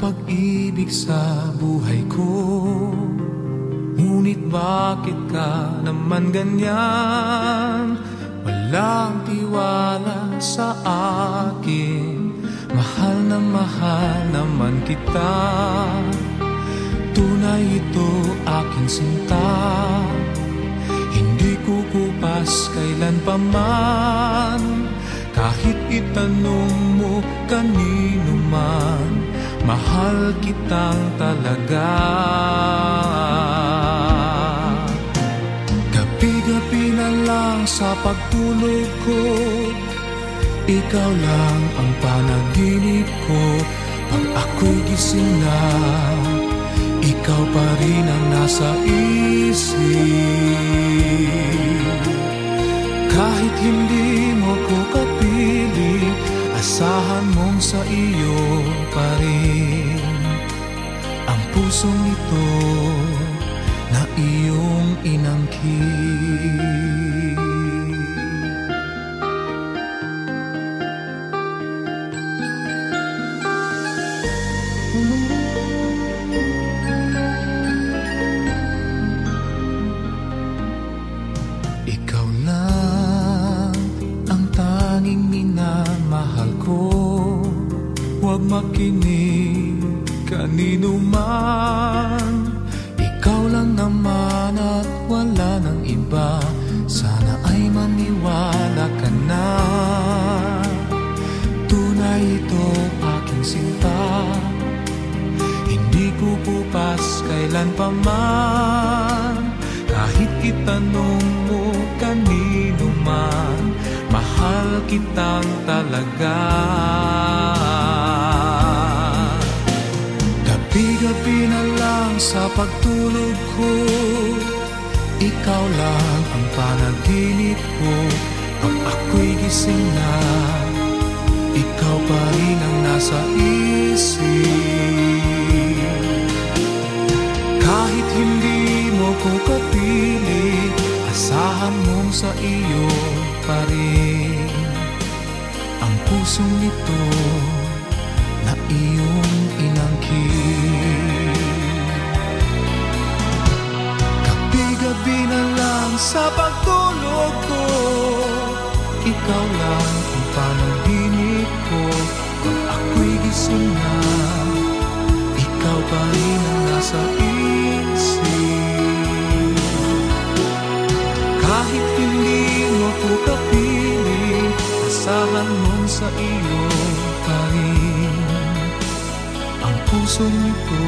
pag-ibig sa buhay ko. Ngunit bakit ka naman ganyan? Walang tiwala sa akin. Mahal naman kita. Tunay ito aking sinta. Hindi kukupas kailan pa man. Kahit itanong mo kanino man, mahal kitang talaga. Gabi-gabi na lang sa pagtulog ko, ikaw lang ang panaginip ko. Pag ako'y gising na, ikaw pa rin ang nasa isip. Kahit hindi mo ko kapiling, asahan mong sa iyo pa rin ang pusong ito na iyong inangkin. Ikaw lang ang tanging minamahal ko. Huwag makinig kanino man. Ikaw lang naman at wala nang iba. Sana ay maniwala ka na. Tunay ito aking sinta. Hindi kukupas kailan pa man. Kahit itanong mo kanino man, mahal kitang talaga. Gabi-gabi na lang sa pagtulog ko, ikaw lang ang panaginip ko. Pag ako'y gising na, ikaw pa rin ang nasa isip. Kahit hindi mo ko kapiling, asahan mong sa iyo pa rin ang pusong ito na iyong inangkin. Gabi-gabi na lang sa pagtulog ko, ikaw lang ang panaginip ko. Pag ako'y gising na, ikaw pa rin ang nasa isip. Kahit hindi mo ko kapiling, asahan mong sa iyo pa rin ang pusong ito